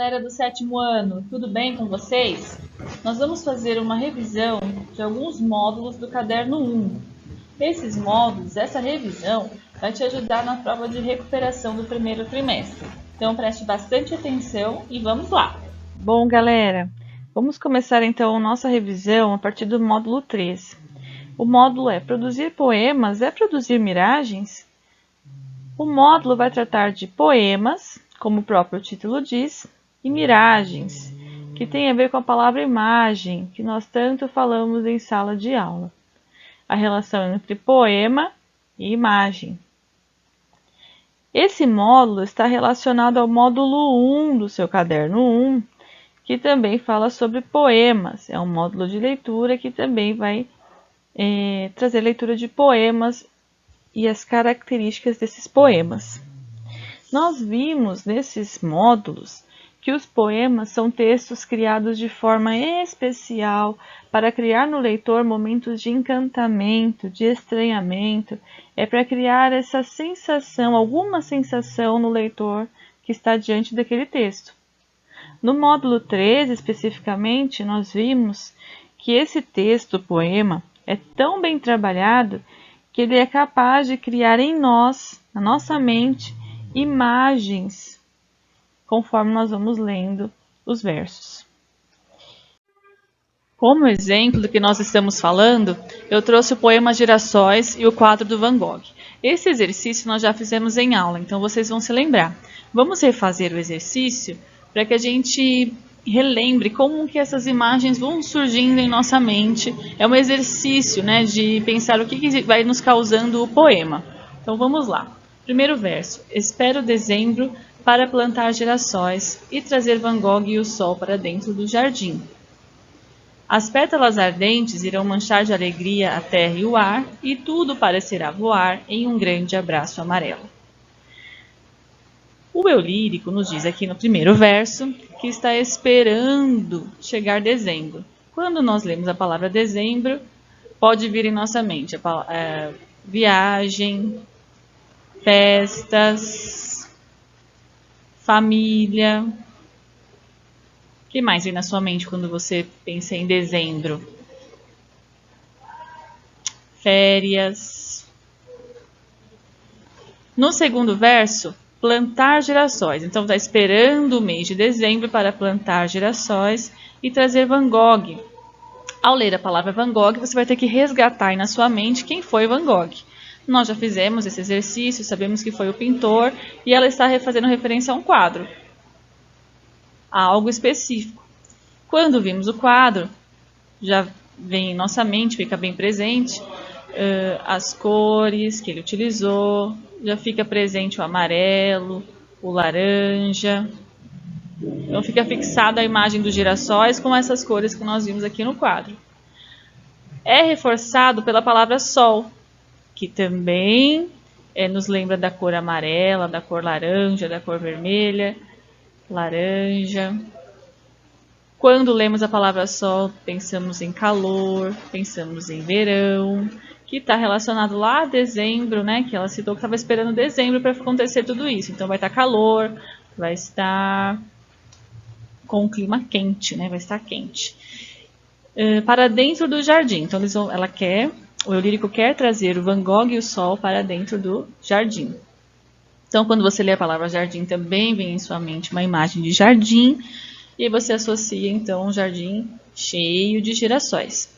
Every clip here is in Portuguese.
galera do sétimo ano, tudo bem com vocês? Nós vamos fazer uma revisão de alguns módulos do caderno 1. Esses módulos, essa revisão, vai te ajudar na prova de recuperação do primeiro trimestre. Então preste bastante atenção e vamos lá! Bom, galera, vamos começar então a nossa revisão a partir do módulo 3. O módulo é produzir poemas, é produzir miragens? O módulo vai tratar de poemas, como o próprio título diz, e miragens, que tem a ver com a palavra imagem, que nós tanto falamos em sala de aula. A relação entre poema e imagem. Esse módulo está relacionado ao módulo 1 do seu caderno 1, que também fala sobre poemas. É um módulo de leitura que também vai trazer leitura de poemas e as características desses poemas. Nós vimos nesses módulos que os poemas são textos criados de forma especial para criar no leitor momentos de encantamento, de estranhamento, para criar essa sensação, alguma sensação no leitor que está diante daquele texto. No módulo 3, especificamente, nós vimos que esse texto, poema, é tão bem trabalhado que ele é capaz de criar em nós, na nossa mente, imagens, conforme nós vamos lendo os versos. Como exemplo do que nós estamos falando, eu trouxe o poema Girassóis e o quadro do Van Gogh. Esse exercício nós já fizemos em aula, então vocês vão se lembrar. Vamos refazer o exercício para que a gente relembre como que essas imagens vão surgindo em nossa mente. É um exercício, né, de pensar o que vai nos causando o poema. Então vamos lá. Primeiro verso. Espero dezembro para plantar girassóis e trazer Van Gogh e o sol para dentro do jardim. As pétalas ardentes irão manchar de alegria a terra e o ar, e tudo parecerá voar em um grande abraço amarelo. O eu lírico nos diz aqui no primeiro verso que está esperando chegar dezembro. Quando nós lemos a palavra dezembro, pode vir em nossa mente viagem, festas, família. O que mais vem na sua mente quando você pensa em dezembro? Férias. No segundo verso, plantar girassóis. Então, está esperando o mês de dezembro para plantar girassóis e trazer Van Gogh. Ao ler a palavra Van Gogh, você vai ter que resgatar aí na sua mente quem foi Van Gogh. Nós já fizemos esse exercício, sabemos que foi o pintor, e ela está fazendo referência a um quadro, a algo específico. Quando vimos o quadro, já vem em nossa mente, fica bem presente, as cores que ele utilizou, já fica presente o amarelo, o laranja. Então fica fixada a imagem dos girassóis com essas cores que nós vimos aqui no quadro. É reforçado pela palavra sol, que também nos lembra da cor amarela, da cor laranja, da cor vermelha, laranja. Quando lemos a palavra sol, pensamos em calor, pensamos em verão, que está relacionado lá a dezembro, né? Que ela citou que estava esperando dezembro para acontecer tudo isso. Então vai estar calor, vai estar com um clima quente, né? Vai estar quente. Para dentro do jardim. Então o eu lírico quer trazer o Van Gogh e o sol para dentro do jardim. Então quando você lê a palavra jardim, também vem em sua mente uma imagem de jardim. E aí você associa então um jardim cheio de girassóis.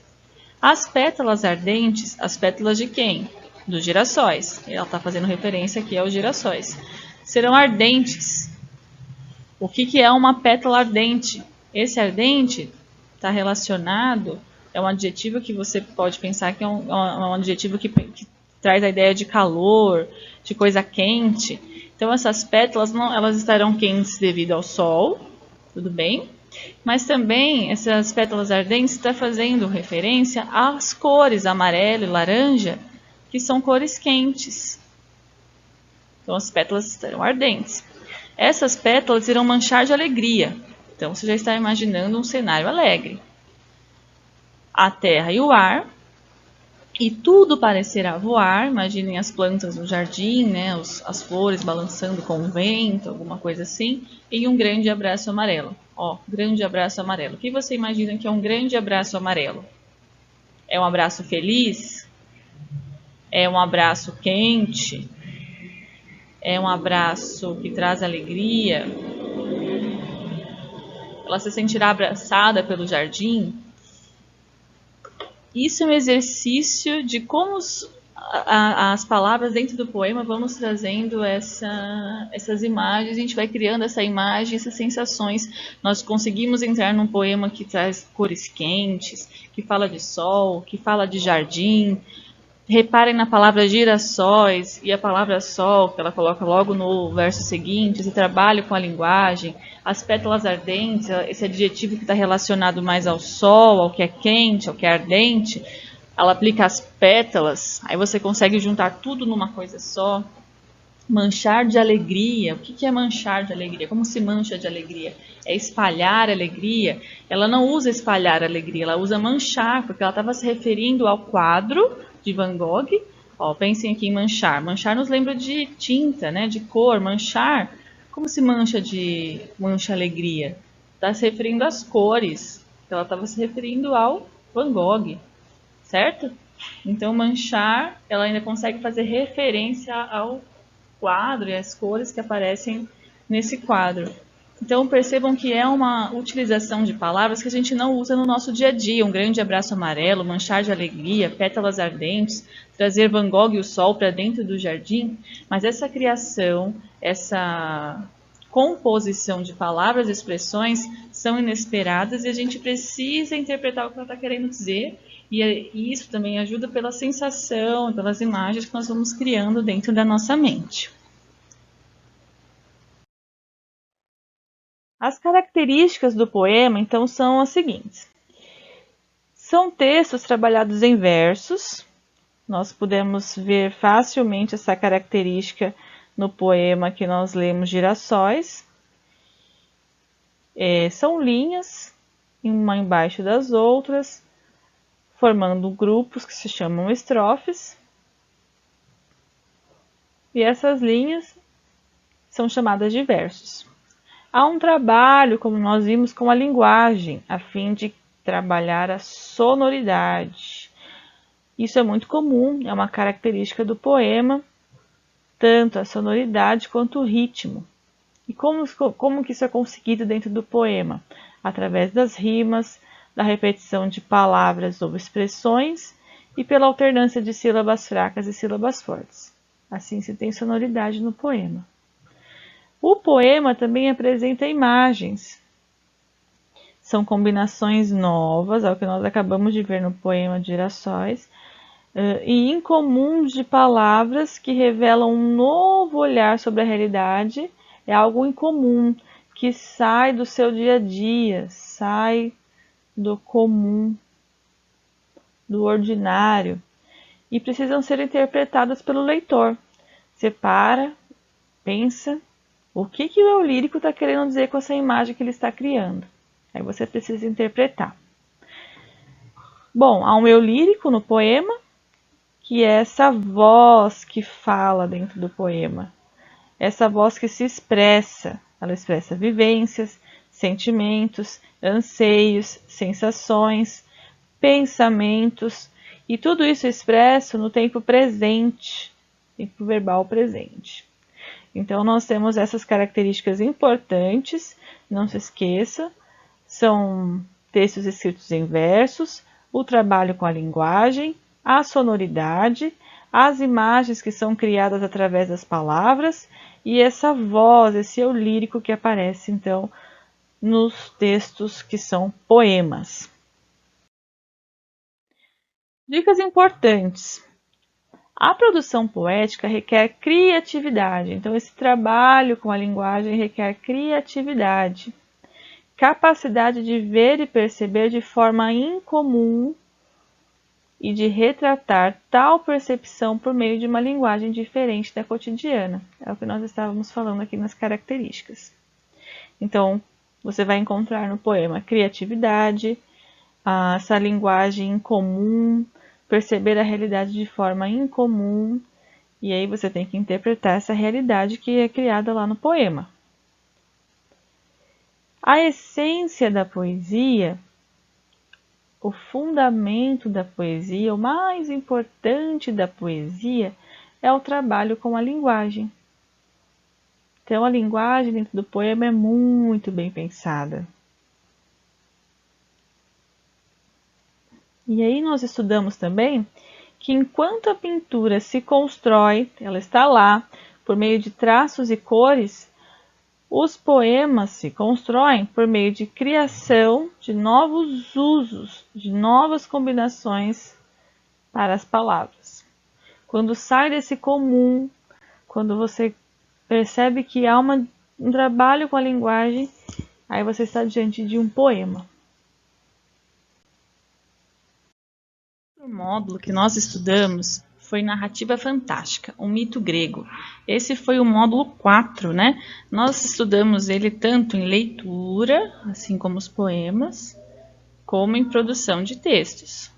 As pétalas ardentes, as pétalas de quem? Dos girassóis. Ela está fazendo referência aqui aos girassóis. Serão ardentes. O que é uma pétala ardente? Esse ardente está relacionado, é um adjetivo que você pode pensar que é um adjetivo que traz a ideia de calor, de coisa quente. Então essas pétalas elas estarão quentes devido ao sol, tudo bem? Mas também essas pétalas ardentes estão fazendo referência às cores amarelo e laranja, que são cores quentes. Então as pétalas estarão ardentes. Essas pétalas irão manchar de alegria. Então você já está imaginando um cenário alegre. A terra e o ar e tudo parecerá voar. Imaginem as plantas no jardim, né, as flores balançando com o vento, alguma coisa assim, em um grande abraço amarelo. Ó, grande abraço amarelo. O que você imagina que é um grande abraço amarelo? É um abraço feliz? É um abraço quente? É um abraço que traz alegria? Ela se sentirá abraçada pelo jardim? Isso é um exercício de como as palavras dentro do poema vão nos trazendo essas imagens, a gente vai criando essa imagem, essas sensações. Nós conseguimos entrar num poema que traz cores quentes, que fala de sol, que fala de jardim. Reparem na palavra girassóis e a palavra sol, que ela coloca logo no verso seguinte, esse trabalho com a linguagem, as pétalas ardentes, esse adjetivo que está relacionado mais ao sol, ao que é quente, ao que é ardente, ela aplica as pétalas, aí você consegue juntar tudo numa coisa só. Manchar de alegria. O que é manchar de alegria? Como se mancha de alegria? É espalhar alegria. Ela não usa espalhar alegria, ela usa manchar, porque ela estava se referindo ao quadro de Van Gogh. Ó, pensem aqui em manchar. Manchar nos lembra de tinta, né? De cor. Manchar. Como se mancha alegria? Está se referindo às cores. Ela estava se referindo ao Van Gogh, certo? Então manchar, ela ainda consegue fazer referência ao quadro e as cores que aparecem nesse quadro. Então percebam que é uma utilização de palavras que a gente não usa no nosso dia a dia. Um grande abraço amarelo, manchar de alegria, pétalas ardentes, trazer Van Gogh e o sol para dentro do jardim. Mas essa criação, essa composição de palavras e expressões são inesperadas e a gente precisa interpretar o que ela está querendo dizer. E isso também ajuda pela sensação, pelas imagens que nós vamos criando dentro da nossa mente. As características do poema, então, são as seguintes. São textos trabalhados em versos. Nós podemos ver facilmente essa característica no poema que nós lemos, Girassóis. São linhas, uma embaixo das outras, formando grupos que se chamam estrofes. E essas linhas são chamadas de versos. Há um trabalho, como nós vimos, com a linguagem, a fim de trabalhar a sonoridade. Isso é muito comum, é uma característica do poema, tanto a sonoridade quanto o ritmo. E como que isso é conseguido dentro do poema? Através das rimas, da repetição de palavras ou expressões e pela alternância de sílabas fracas e sílabas fortes. Assim se tem sonoridade no poema. O poema também apresenta imagens. São combinações novas, ao que nós acabamos de ver no poema de Girassóis, e incomuns de palavras que revelam um novo olhar sobre a realidade. É algo incomum, que sai do seu dia a dia, sai do comum, do ordinário, e precisam ser interpretadas pelo leitor. Você para, pensa, o que o eu lírico está querendo dizer com essa imagem que ele está criando? Aí você precisa interpretar. Bom, há um eu lírico no poema, que é essa voz que fala dentro do poema. Essa voz que se expressa, ela expressa vivências, sentimentos, anseios, sensações, pensamentos, e tudo isso expresso no tempo presente, tempo verbal presente. Então, nós temos essas características importantes, não se esqueça, são textos escritos em versos, o trabalho com a linguagem, a sonoridade, as imagens que são criadas através das palavras e essa voz, esse eu lírico que aparece, então, nos textos que são poemas. Dicas importantes. A produção poética requer criatividade, então esse trabalho com a linguagem requer criatividade, capacidade de ver e perceber de forma incomum e de retratar tal percepção por meio de uma linguagem diferente da cotidiana. É o que nós estávamos falando aqui nas características. Então, você vai encontrar no poema criatividade, essa linguagem incomum, perceber a realidade de forma incomum, e aí você tem que interpretar essa realidade que é criada lá no poema. A essência da poesia, o fundamento da poesia, o mais importante da poesia é o trabalho com a linguagem. Então, a linguagem dentro do poema é muito bem pensada. E aí nós estudamos também que enquanto a pintura se constrói, ela está lá, por meio de traços e cores, os poemas se constroem por meio de criação de novos usos, de novas combinações para as palavras. Quando sai desse comum, quando você percebe que há um trabalho com a linguagem, aí você está diante de um poema. O módulo que nós estudamos foi Narrativa Fantástica, um mito grego. Esse foi o módulo 4, né? Nós estudamos ele tanto em leitura, assim como os poemas, como em produção de textos.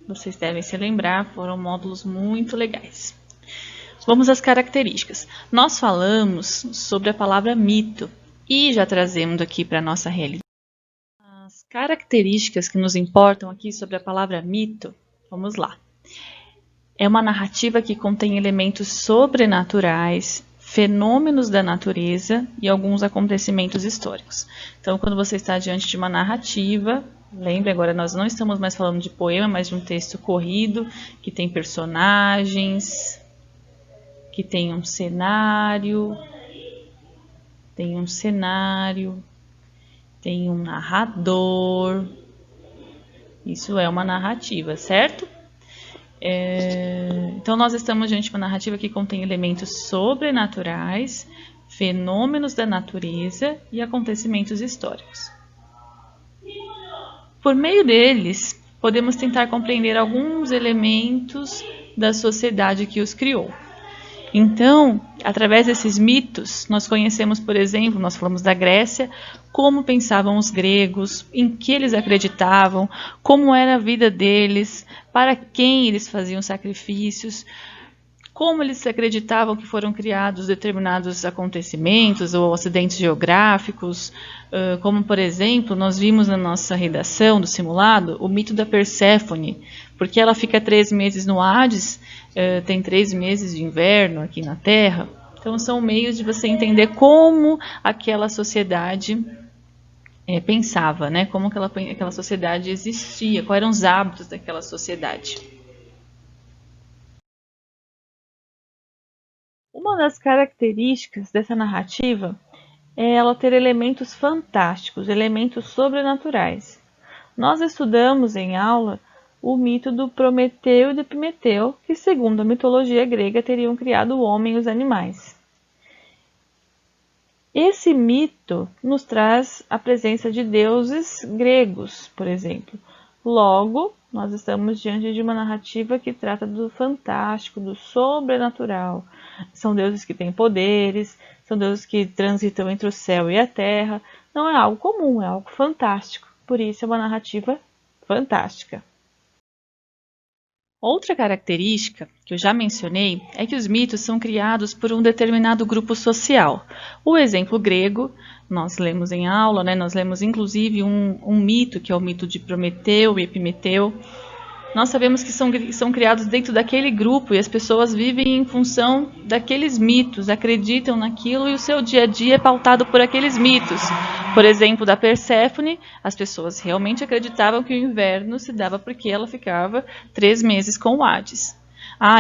Vocês devem se lembrar, foram módulos muito legais. Vamos às características. Nós falamos sobre a palavra mito e já trazemos aqui para a nossa realidade. As características que nos importam aqui sobre a palavra mito, vamos lá. É uma narrativa que contém elementos sobrenaturais, fenômenos da natureza e alguns acontecimentos históricos. Então, quando você está diante de uma narrativa, lembre agora, nós não estamos mais falando de poema, mas de um texto corrido, que tem personagens, que tem um cenário, tem um narrador. Isso é uma narrativa, certo? Então, nós estamos diante de uma narrativa que contém elementos sobrenaturais, fenômenos da natureza e acontecimentos históricos. Por meio deles, podemos tentar compreender alguns elementos da sociedade que os criou. Então, através desses mitos, nós conhecemos, por exemplo, nós falamos da Grécia, como pensavam os gregos, em que eles acreditavam, como era a vida deles, para quem eles faziam sacrifícios, como eles acreditavam que foram criados determinados acontecimentos ou acidentes geográficos, como, por exemplo, nós vimos na nossa redação do simulado o mito da Perséfone, porque ela fica 3 meses no Hades, tem 3 meses de inverno aqui na Terra. Então, são meios de você entender como aquela sociedade pensava, né? Como aquela sociedade existia, quais eram os hábitos daquela sociedade. Uma das características dessa narrativa é ela ter elementos fantásticos, elementos sobrenaturais. Nós estudamos em aula o mito do Prometeu e do Epimeteu, que segundo a mitologia grega teriam criado o homem e os animais. Esse mito nos traz a presença de deuses gregos, por exemplo. Logo, nós estamos diante de uma narrativa que trata do fantástico, do sobrenatural. São deuses que têm poderes, são deuses que transitam entre o céu e a terra. Não é algo comum, é algo fantástico. Por isso é uma narrativa fantástica. Outra característica que eu já mencionei é que os mitos são criados por um determinado grupo social. O exemplo grego, nós lemos em aula, né? Nós lemos inclusive um mito, que é o mito de Prometeu e Epimeteu. Nós sabemos que são criados dentro daquele grupo e as pessoas vivem em função daqueles mitos, acreditam naquilo e o seu dia a dia é pautado por aqueles mitos. Por exemplo, da Perséfone, as pessoas realmente acreditavam que o inverno se dava porque ela ficava 3 meses com o Hades.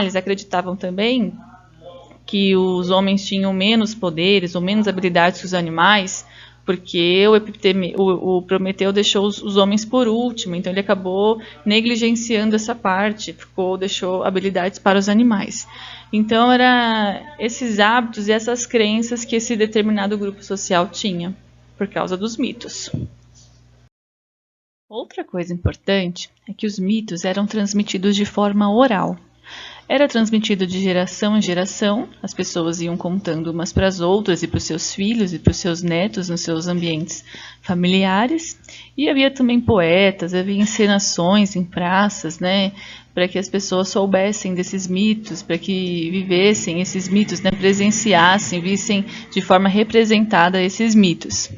Eles acreditavam também que os homens tinham menos poderes ou menos habilidades que os animais, porque o Prometeu deixou os homens por último, então ele acabou negligenciando essa parte, deixou habilidades para os animais. Então, eram esses hábitos e essas crenças que esse determinado grupo social tinha, por causa dos mitos. Outra coisa importante é que os mitos eram transmitidos de forma oral. Era transmitido de geração em geração, as pessoas iam contando umas para as outras e para os seus filhos e para os seus netos nos seus ambientes familiares. E havia também poetas, havia encenações em praças, né, para que as pessoas soubessem desses mitos, para que vivessem esses mitos, né, presenciassem, vissem de forma representada esses mitos.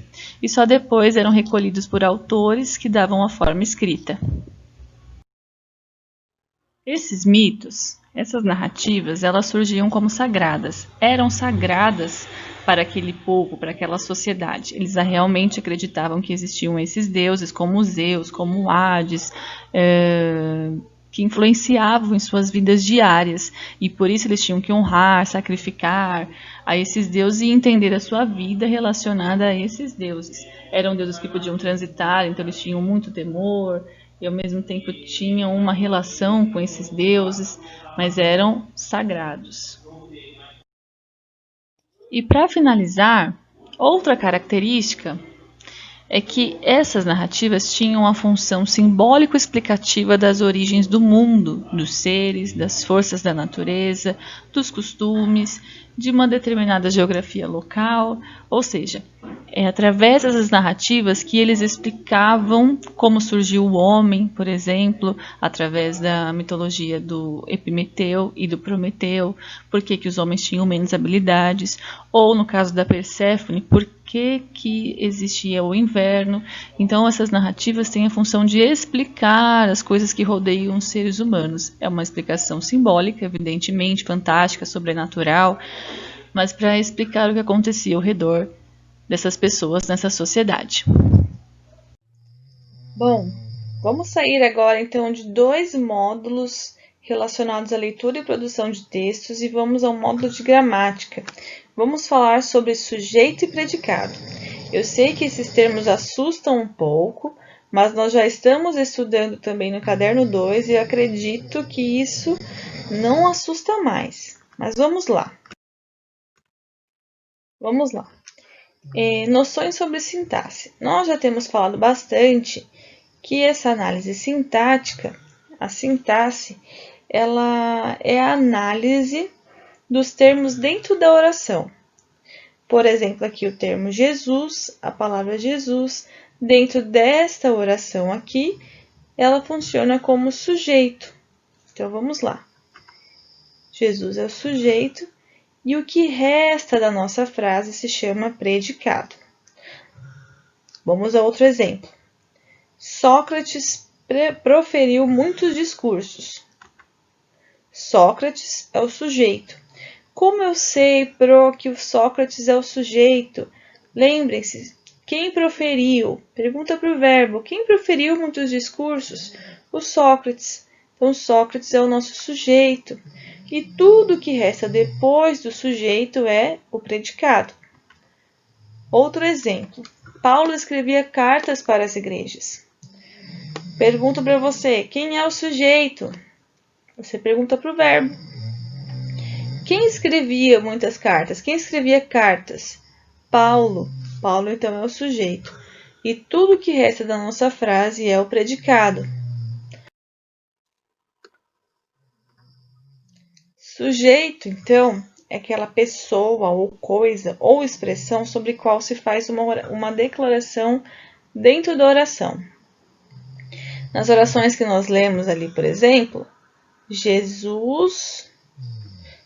E só depois eram recolhidos por autores que davam a forma escrita. Esses mitos, essas narrativas, elas surgiam como sagradas, eram sagradas para aquele povo, para aquela sociedade. Eles realmente acreditavam que existiam esses deuses, como Zeus, como Hades, que influenciavam em suas vidas diárias, e por isso eles tinham que honrar, sacrificar a esses deuses e entender a sua vida relacionada a esses deuses. Eram deuses que podiam transitar, então eles tinham muito temor, e ao mesmo tempo tinham uma relação com esses deuses, mas eram sagrados. E para finalizar, outra característica é que essas narrativas tinham a função simbólico-explicativa das origens do mundo, dos seres, das forças da natureza, dos costumes, de uma determinada geografia local, ou seja, é através dessas narrativas que eles explicavam como surgiu o homem, por exemplo, através da mitologia do Epimeteu e do Prometeu, por que os homens tinham menos habilidades, ou no caso da Perséfone, por que existia o inverno. Então essas narrativas têm a função de explicar as coisas que rodeiam os seres humanos. É uma explicação simbólica, evidentemente, fantástica, sobrenatural, mas para explicar o que acontecia ao redor dessas pessoas nessa sociedade. Bom, vamos sair agora então de 2 módulos relacionados à leitura e produção de textos e vamos ao módulo de gramática. Vamos falar sobre sujeito e predicado. Eu sei que esses termos assustam um pouco, mas nós já estamos estudando também no caderno 2 e eu acredito que isso não assusta mais. Mas vamos lá. Vamos lá. Noções sobre sintaxe. Nós já temos falado bastante que essa análise sintática, a sintaxe, ela é a análise dos termos dentro da oração. Por exemplo, aqui o termo Jesus, a palavra Jesus, dentro desta oração aqui, ela funciona como sujeito. Então, vamos lá. Jesus é o sujeito e o que resta da nossa frase se chama predicado. Vamos a outro exemplo. Sócrates proferiu muitos discursos. Sócrates é o sujeito. Como eu sei, que o Sócrates é o sujeito? Lembrem-se, quem proferiu? Pergunta para o verbo. Quem proferiu muitos discursos? O Sócrates. Então, Sócrates é o nosso sujeito. E tudo que resta depois do sujeito é o predicado. Outro exemplo. Paulo escrevia cartas para as igrejas. Pergunto para você, quem é o sujeito? Você pergunta para o verbo. Quem escrevia muitas cartas? Quem escrevia cartas? Paulo. Paulo, então, é o sujeito. E tudo que resta da nossa frase é o predicado. Sujeito, então, é aquela pessoa ou coisa ou expressão sobre qual se faz uma declaração dentro da oração. Nas orações que nós lemos ali, por exemplo, Jesus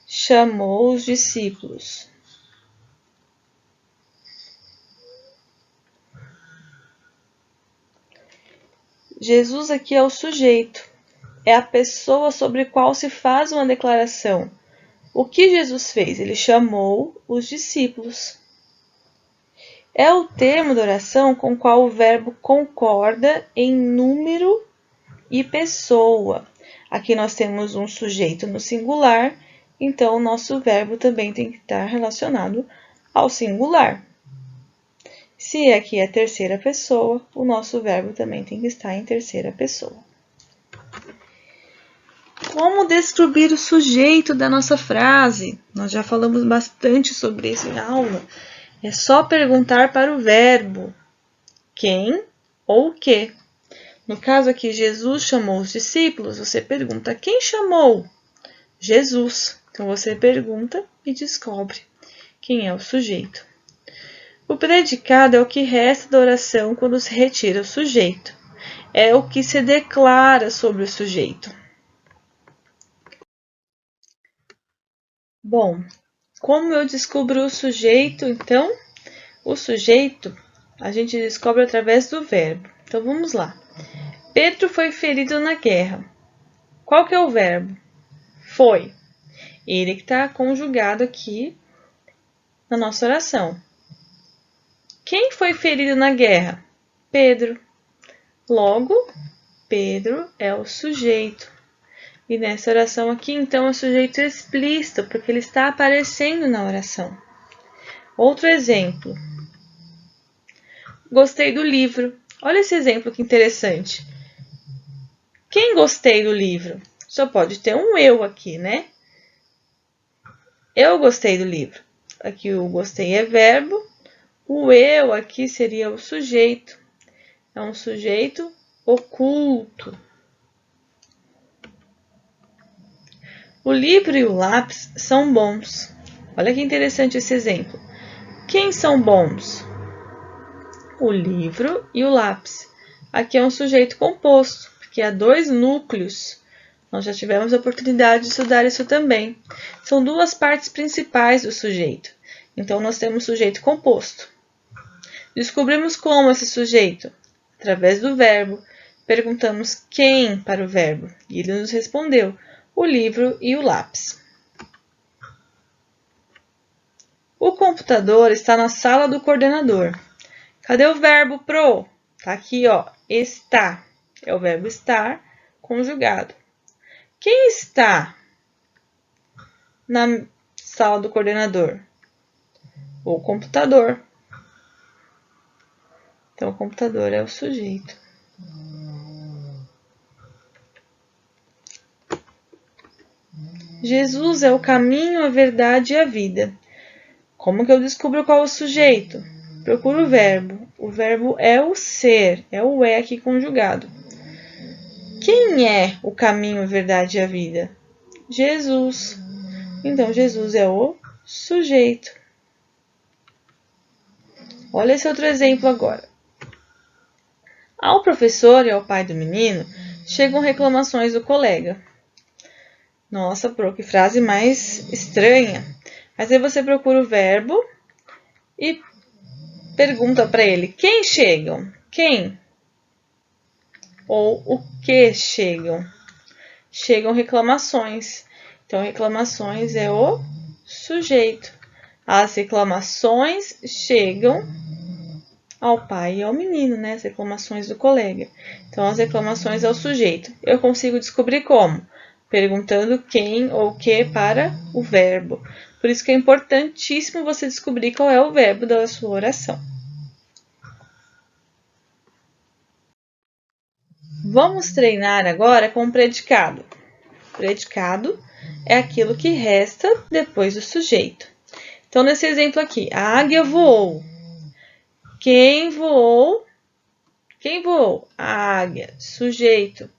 chamou os discípulos. Jesus aqui é o sujeito, é a pessoa sobre a qual se faz uma declaração. O que Jesus fez? Ele chamou os discípulos. É o termo da oração com o qual o verbo concorda em número e pessoa. Aqui nós temos um sujeito no singular, então o nosso verbo também tem que estar relacionado ao singular. Se aqui é terceira pessoa, o nosso verbo também tem que estar em terceira pessoa. Como descobrir o sujeito da nossa frase? Nós já falamos bastante sobre isso em aula. É só perguntar para o verbo quem ou o que. No caso aqui, Jesus chamou os discípulos, você pergunta quem chamou? Jesus. Então, você pergunta e descobre quem é o sujeito. O predicado é o que resta da oração quando se retira o sujeito. É o que se declara sobre o sujeito. Bom, como eu descubro o sujeito, então? O sujeito a gente descobre através do verbo. Então, vamos lá. Pedro foi ferido na guerra. Qual que é o verbo? Foi. Ele que está conjugado aqui na nossa oração. Quem foi ferido na guerra? Pedro. Logo, Pedro é o sujeito. E nessa oração aqui, então, é o sujeito explícito, porque ele está aparecendo na oração. Outro exemplo. Gostei do livro. Olha esse exemplo que interessante. Quem gostei do livro? Só pode ter um eu aqui, né? Eu gostei do livro. Aqui o gostei é verbo. O eu aqui seria o sujeito. É um sujeito oculto. O livro e o lápis são bons. Olha que interessante esse exemplo. Quem são bons? O livro e o lápis. Aqui é um sujeito composto, porque há dois núcleos. Nós já tivemos a oportunidade de estudar isso também. São duas partes principais do sujeito. Então, nós temos sujeito composto. Descobrimos como esse sujeito? Através do verbo. Perguntamos quem para o verbo. E ele nos respondeu: o livro e o lápis. O computador está na sala do coordenador. Cadê o verbo pro? Tá aqui, ó, está. É o verbo estar conjugado. Quem está na sala do coordenador? O computador. Então, o computador é o sujeito. Jesus é o caminho, a verdade e a vida. Como que eu descubro qual é o sujeito? Procuro o verbo. O verbo é o ser, é o é aqui conjugado. Quem é o caminho, a verdade e a vida? Jesus. Então, Jesus é o sujeito. Olha esse outro exemplo agora. Ao professor e ao pai do menino chegam reclamações do colega. Nossa, Pro, que frase mais estranha. Mas aí você procura o verbo e pergunta para ele: quem chegam? Quem? Ou o que chegam? Chegam reclamações. Então, reclamações é o sujeito. As reclamações chegam ao pai e ao menino, né? As reclamações do colega. Então, as reclamações é o sujeito. Eu consigo descobrir como? Perguntando quem ou o que para o verbo. Por isso que é importantíssimo você descobrir qual é o verbo da sua oração. Vamos treinar agora com o predicado. Predicado é aquilo que resta depois do sujeito. Então, nesse exemplo aqui, a águia voou. Quem voou? Quem voou? A águia, sujeito.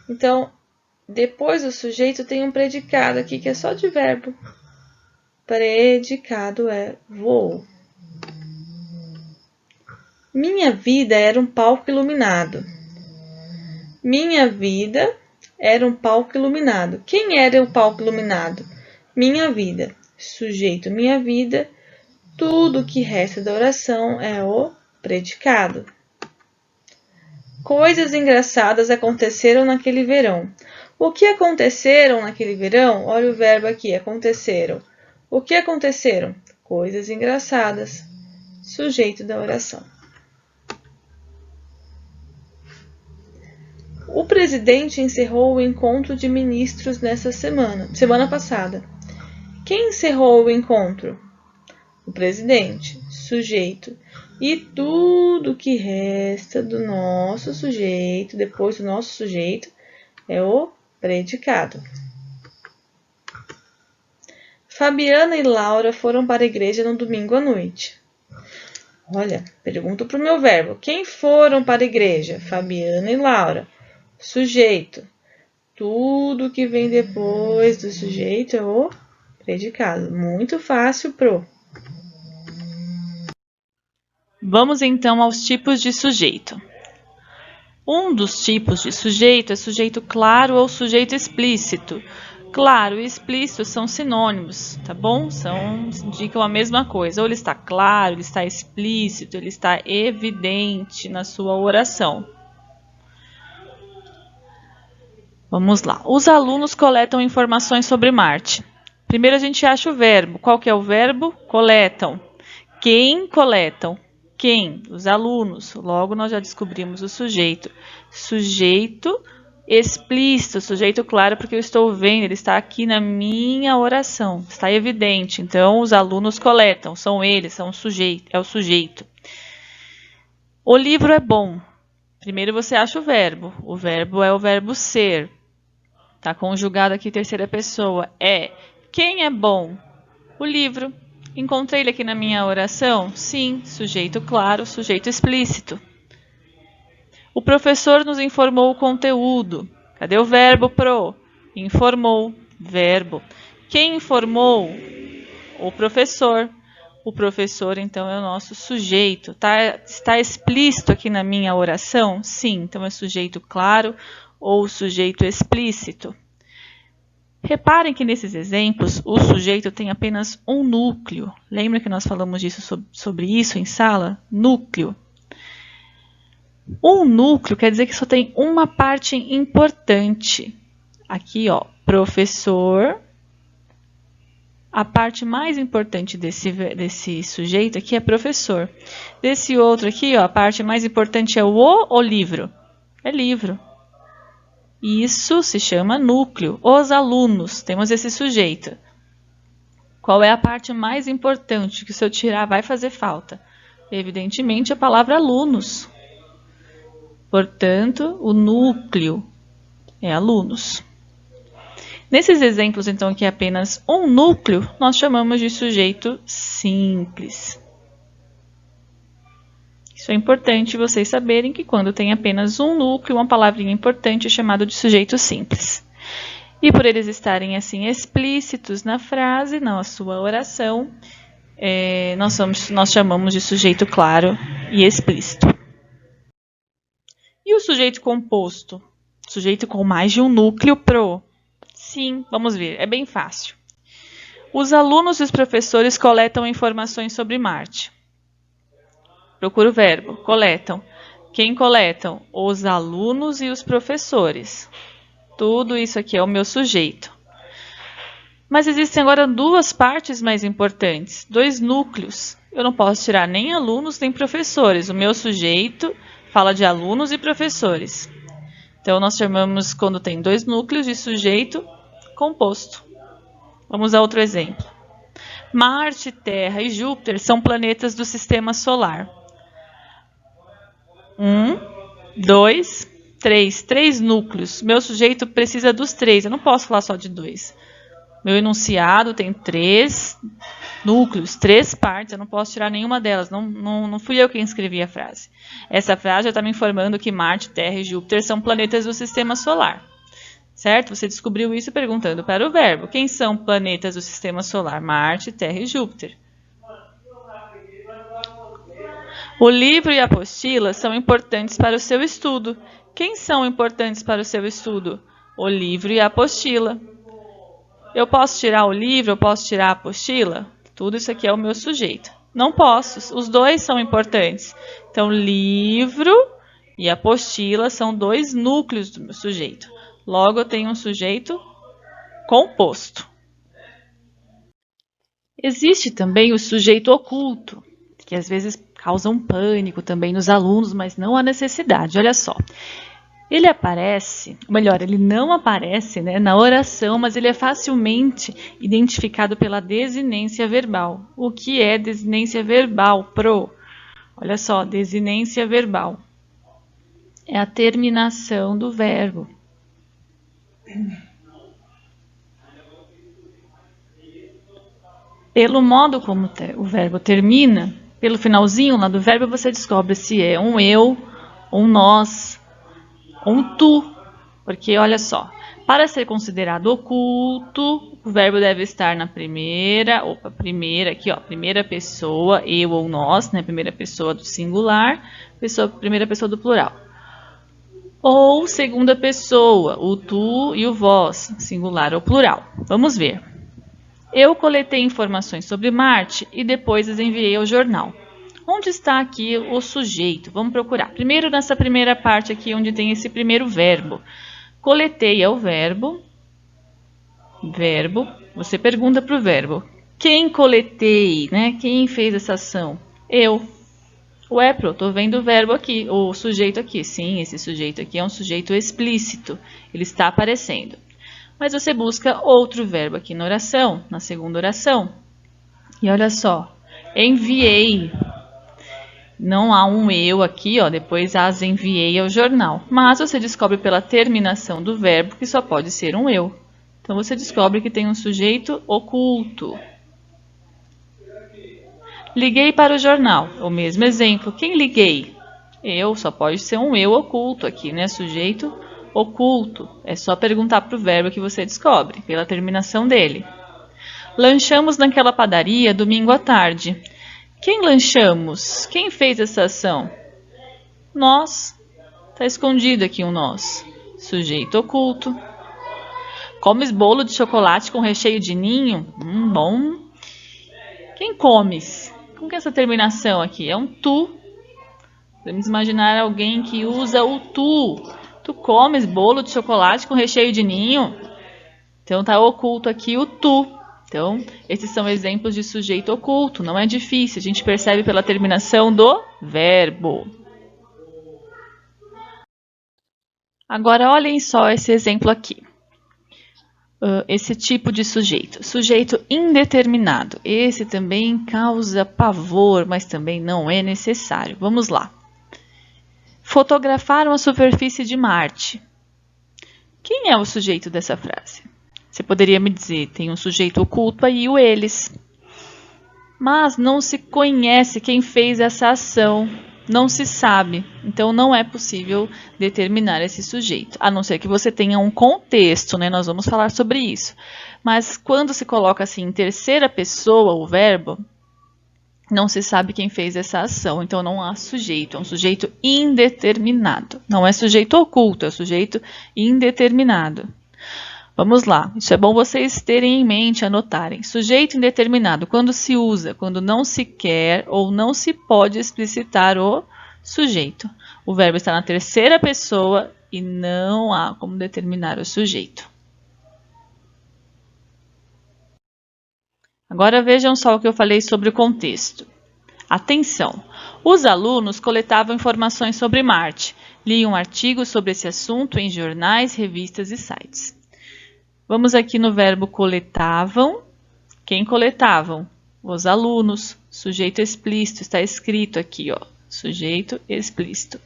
Então, depois do sujeito tem um predicado aqui que é só de verbo. Predicado é voou. Minha vida era um palco iluminado. Minha vida era um palco iluminado. Quem era o palco iluminado? Minha vida. Sujeito, minha vida. Tudo que resta da oração é o predicado. Coisas engraçadas aconteceram naquele verão. O que aconteceram naquele verão? Olha o verbo aqui, aconteceram. O que aconteceram? Coisas engraçadas. Sujeito da oração. O presidente encerrou o encontro de ministros nessa semana passada. Quem encerrou o encontro? O presidente, sujeito. E tudo que resta do nosso sujeito, depois do nosso sujeito, é o predicado. Fabiana e Laura foram para a igreja no domingo à noite. Olha, pergunto para o meu verbo. Quem foram para a igreja? Fabiana e Laura. Sujeito. Tudo que vem depois do sujeito é o predicado. Muito fácil, pro. Vamos então aos tipos de sujeito. Um dos tipos de sujeito é sujeito claro ou sujeito explícito. Claro e explícito são sinônimos, tá bom? Indicam a mesma coisa. Ou ele está claro, ele está explícito, ele está evidente na sua oração. Vamos lá. Os alunos coletam informações sobre Marte. Primeiro a gente acha o verbo. Qual que é o verbo? Coletam. Quem coletam? Quem? Os alunos. Logo nós já descobrimos o sujeito. Sujeito explícito, sujeito claro, porque eu estou vendo, ele está aqui na minha oração. Está evidente. Então, os alunos coletam. São eles, são o sujeito, é o sujeito. O livro é bom. Primeiro você acha o verbo. O verbo é o verbo ser. Está conjugado aqui terceira pessoa. É. Quem é bom? O livro. Encontrei ele aqui na minha oração? Sim, sujeito claro, sujeito explícito. O professor nos informou o conteúdo. Cadê o verbo pro? Informou, verbo. Quem informou? O professor. O professor, então, é o nosso sujeito. Está explícito aqui na minha oração? Sim, então é sujeito claro ou sujeito explícito. Reparem que nesses exemplos o sujeito tem apenas um núcleo. Lembra que nós falamos sobre isso em sala? Núcleo. Um núcleo quer dizer que só tem uma parte importante. Aqui, ó, professor. A parte mais importante desse sujeito aqui é professor. Desse outro aqui, ó, a parte mais importante é o livro. É livro. Isso se chama núcleo. Os alunos, temos esse sujeito. Qual é a parte mais importante que se eu tirar vai fazer falta? Evidentemente a palavra alunos. Portanto, o núcleo é alunos. Nesses exemplos, então, que é apenas um núcleo, nós chamamos de sujeito simples. Isso é importante vocês saberem que quando tem apenas um núcleo, uma palavrinha importante é chamado de sujeito simples. E por eles estarem assim explícitos na frase, na sua oração, nós chamamos de sujeito claro e explícito. E o sujeito composto? Sujeito com mais de um núcleo pro? Sim, vamos ver, é bem fácil. Os alunos e os professores coletam informações sobre Marte. Procura o verbo, coletam. Quem coletam? Os alunos e os professores. Tudo isso aqui é o meu sujeito. Mas existem agora duas partes mais importantes, dois núcleos. Eu não posso tirar nem alunos nem professores. O meu sujeito fala de alunos e professores. Então, nós chamamos, quando tem dois núcleos, de sujeito composto. Vamos a outro exemplo. Marte, Terra e Júpiter são planetas do Sistema Solar. 1, 2, 3. 3 núcleos. Meu sujeito precisa dos 3. Eu não posso falar só de 2. Meu enunciado tem 3 núcleos, 3 partes. Eu não posso tirar nenhuma delas. Não fui eu quem escrevi a frase. Essa frase já está me informando que Marte, Terra e Júpiter são planetas do Sistema Solar. Certo? Você descobriu isso perguntando para o verbo. Quem são planetas do Sistema Solar? Marte, Terra e Júpiter. O livro e a apostila são importantes para o seu estudo. Quem são importantes para o seu estudo? O livro e a apostila. Eu posso tirar o livro, eu posso tirar a apostila? Tudo isso aqui é o meu sujeito. Não posso, os dois são importantes. Então, livro e apostila são dois núcleos do meu sujeito. Logo, eu tenho um sujeito composto. Existe também o sujeito oculto, que às vezes causa um pânico também nos alunos, mas não há necessidade. Olha só, ele aparece, ou melhor, ele não aparece, né, na oração, mas ele é facilmente identificado pela desinência verbal. O que é desinência verbal? Pro. Olha só, desinência verbal. É a terminação do verbo. Pelo modo como o verbo termina, pelo finalzinho lá do verbo, você descobre se é um eu, um nós, um tu. Porque, olha só, Para ser considerado oculto, o verbo deve estar na primeira pessoa, eu ou nós, né? Primeira pessoa do singular, primeira pessoa do plural. Ou segunda pessoa, o tu e o vós, singular ou plural. Vamos ver. Eu coletei informações sobre Marte e depois as enviei ao jornal. Onde está aqui o sujeito? Vamos procurar. Primeiro nessa primeira parte aqui, onde tem esse primeiro verbo. Coletei é o verbo. Você pergunta para o verbo. Quem coletei, né? Quem fez essa ação? Eu. Ué, estou vendo o verbo aqui, o sujeito aqui. Sim, esse sujeito aqui é um sujeito explícito. Ele está aparecendo. Mas você busca outro verbo aqui na oração, na segunda oração. E olha só. Enviei. Não há um eu aqui, ó, depois as enviei ao jornal. Mas você descobre pela terminação do verbo que só pode ser um eu. Então você descobre que tem um sujeito oculto. Liguei para o jornal. O mesmo exemplo. Quem liguei? Eu, só pode ser um eu oculto aqui, né? Sujeito oculto. É só perguntar para o verbo que você descobre, pela terminação dele. Lanchamos naquela padaria domingo à tarde. Quem lanchamos? Quem fez essa ação? Nós. Está escondido aqui um nós. Sujeito oculto. Comes bolo de chocolate com recheio de ninho? Bom. Quem comes? Como que é essa terminação aqui? É um tu. Podemos imaginar alguém que usa o tu. Tu comes bolo de chocolate com recheio de ninho? Então está oculto aqui o tu. Então, esses são exemplos de sujeito oculto. Não é difícil, a gente percebe pela terminação do verbo. Agora, olhem só esse exemplo aqui. Esse tipo de sujeito. Sujeito indeterminado. Esse também causa pavor, mas também não é necessário. Vamos lá. Fotografaram a superfície de Marte. Quem é o sujeito dessa frase? Você poderia me dizer, tem um sujeito oculto aí, o eles. Mas não se conhece quem fez essa ação, não se sabe. Então não é possível determinar esse sujeito, a não ser que você tenha um contexto, né? Nós vamos falar sobre isso. Mas quando se coloca assim em terceira pessoa o verbo, não se sabe quem fez essa ação, então não há sujeito, é um sujeito indeterminado. Não é sujeito oculto, é sujeito indeterminado. Vamos lá, isso é bom vocês terem em mente, anotarem. Sujeito indeterminado, quando se usa, quando não se quer ou não se pode explicitar o sujeito. O verbo está na terceira pessoa e não há como determinar o sujeito. Agora vejam só o que eu falei sobre o contexto. Atenção! Os alunos coletavam informações sobre Marte, liam artigos sobre esse assunto em jornais, revistas e sites. Vamos aqui no verbo coletavam. Quem coletavam? Os alunos. Sujeito explícito, está escrito aqui, ó. Sujeito explícito.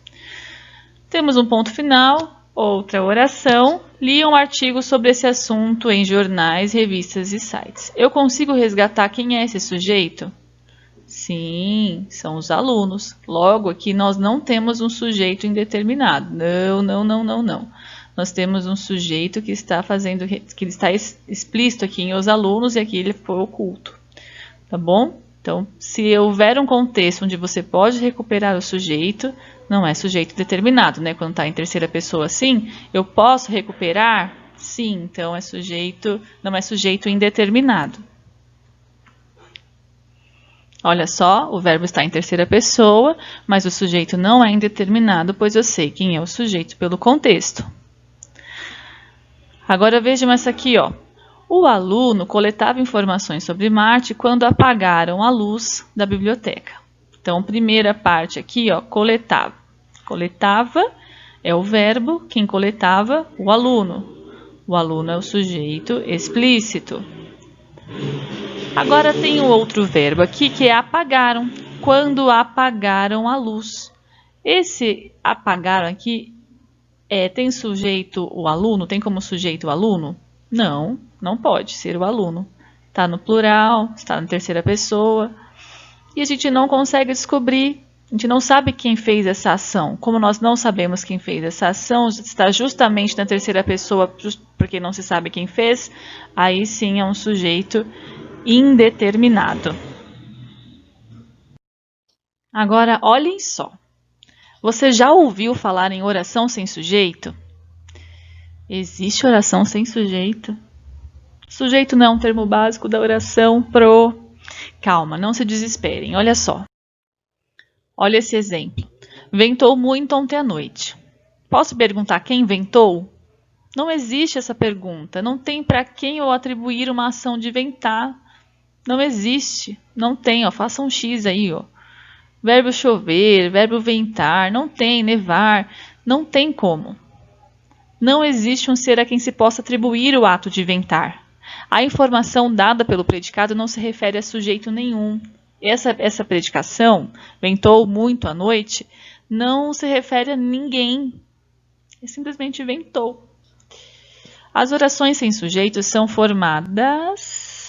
Temos um ponto final, outra oração. Liam artigos sobre esse assunto em jornais, revistas e sites. Eu consigo resgatar quem é esse sujeito? Sim, são os alunos. Logo, aqui nós não temos um sujeito indeterminado. Não. Nós temos um sujeito que está explícito aqui em os alunos e aqui ele foi oculto. Tá bom? Então, se houver um contexto onde você pode recuperar o sujeito, não é sujeito determinado, né? Quando está em terceira pessoa assim, eu posso recuperar? Sim, então não é sujeito indeterminado. Olha só, o verbo está em terceira pessoa, mas o sujeito não é indeterminado, pois eu sei quem é o sujeito pelo contexto. Agora vejam essa aqui, ó. O aluno coletava informações sobre Marte quando apagaram a luz da biblioteca. Então, primeira parte aqui, ó, coletava. Coletava é o verbo, quem coletava? O aluno. O aluno é o sujeito explícito. Agora tem um outro verbo aqui que é apagaram. Quando apagaram a luz. Esse apagaram aqui tem sujeito o aluno? Tem como sujeito o aluno? Não, não pode ser o aluno. Está no plural, está na terceira pessoa. E a gente não consegue descobrir, a gente não sabe quem fez essa ação. Como nós não sabemos quem fez essa ação, está justamente na terceira pessoa porque não se sabe quem fez, aí sim é um sujeito indeterminado. Agora, olhem só. Você já ouviu falar em oração sem sujeito? Existe oração sem sujeito? Sujeito não é um termo básico da oração pro. Calma, não se desesperem, olha só. Olha esse exemplo. Ventou muito ontem à noite. Posso perguntar quem ventou? Não existe essa pergunta. Não tem para quem eu atribuir uma ação de ventar. Não existe. Não tem, ó. Faça um X aí, ó. Verbo chover, verbo ventar, não tem, nevar, não tem como. Não existe um ser a quem se possa atribuir o ato de ventar. A informação dada pelo predicado não se refere a sujeito nenhum. Essa predicação, ventou muito à noite, não se refere a ninguém. Ele simplesmente ventou. As orações sem sujeito são formadas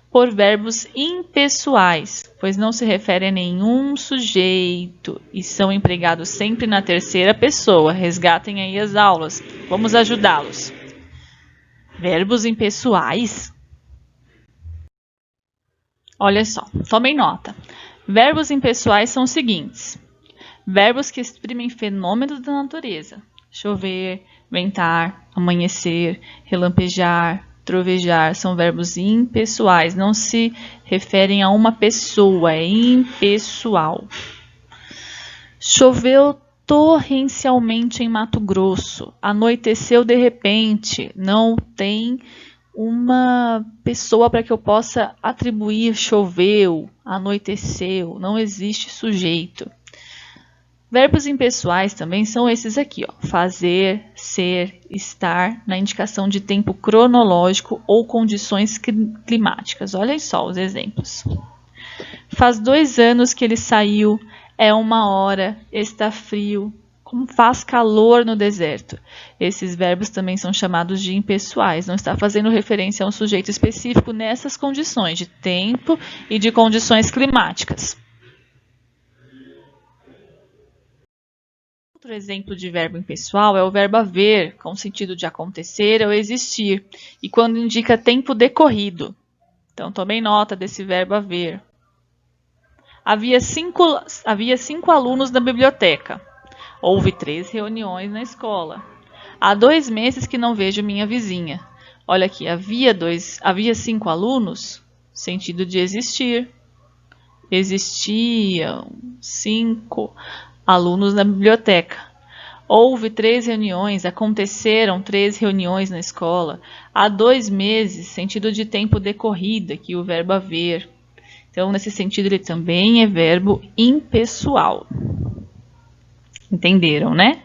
por verbos impessoais, pois não se refere a nenhum sujeito e são empregados sempre na terceira pessoa. Resgatem aí as aulas. Vamos ajudá-los. Verbos impessoais? Olha só, tomem nota. Verbos impessoais são os seguintes: verbos que exprimem fenômenos da natureza. Chover, ventar, amanhecer, relampejar, trovejar, são verbos impessoais, não se referem a uma pessoa, é impessoal. Choveu torrencialmente em Mato Grosso, anoiteceu de repente, não tem uma pessoa para que eu possa atribuir choveu, anoiteceu, não existe sujeito. Verbos impessoais também são esses aqui, ó, fazer, ser, estar, na indicação de tempo cronológico ou condições climáticas. Olhem só os exemplos. Faz 2 anos que ele saiu, é 1 hora, está frio, como faz calor no deserto. Esses verbos também são chamados de impessoais, não está fazendo referência a um sujeito específico nessas condições de tempo e de condições climáticas. Outro exemplo de verbo impessoal é o verbo haver, com o sentido de acontecer ou existir, e quando indica tempo decorrido. Então, tomem nota desse verbo haver. Havia 5 alunos na biblioteca. Houve 3 reuniões na escola. Há 2 meses que não vejo minha vizinha. Olha aqui, havia 5 alunos, sentido de existir. Existiam 5 alunos na biblioteca. Houve 3 reuniões, aconteceram 3 reuniões na escola. Há 2 meses, sentido de tempo decorrido, aqui o verbo haver. Então, nesse sentido, ele também é verbo impessoal. Entenderam, né?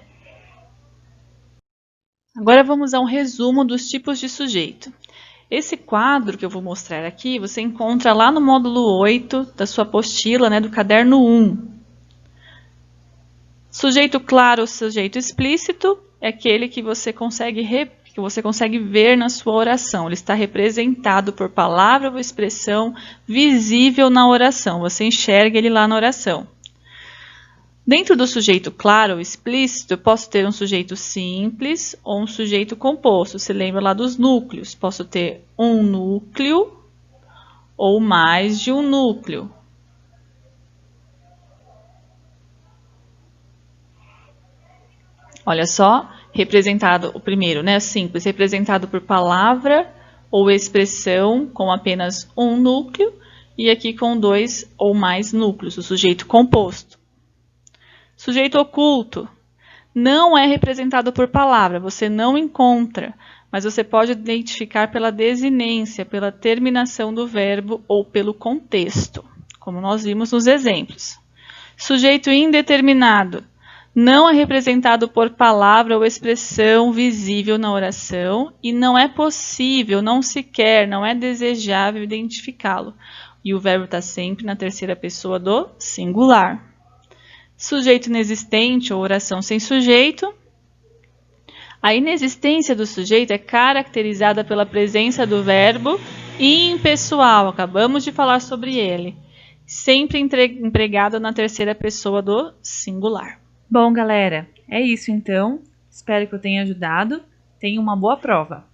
Agora vamos a um resumo dos tipos de sujeito. Esse quadro que eu vou mostrar aqui, você encontra lá no módulo 8 da sua apostila, né, do caderno 1. Sujeito claro ou sujeito explícito é aquele que você consegue ver na sua oração. Ele está representado por palavra ou expressão visível na oração. Você enxerga ele lá na oração. Dentro do sujeito claro ou explícito, eu posso ter um sujeito simples ou um sujeito composto. Você lembra lá dos núcleos. Posso ter um núcleo ou mais de um núcleo. Olha só, representado o primeiro, né, simples, representado por palavra ou expressão com apenas um núcleo e aqui com 2 ou mais núcleos, o sujeito composto. Sujeito oculto não é representado por palavra, você não encontra, mas você pode identificar pela desinência, pela terminação do verbo ou pelo contexto, como nós vimos nos exemplos. Sujeito indeterminado não é representado por palavra ou expressão visível na oração e não é possível, não se quer, não é desejável identificá-lo. E o verbo está sempre na terceira pessoa do singular. Sujeito inexistente ou oração sem sujeito. A inexistência do sujeito é caracterizada pela presença do verbo impessoal. Acabamos de falar sobre ele. Sempre empregado na terceira pessoa do singular. Bom, galera, é isso então. Espero que eu tenha ajudado. Tenha uma boa prova!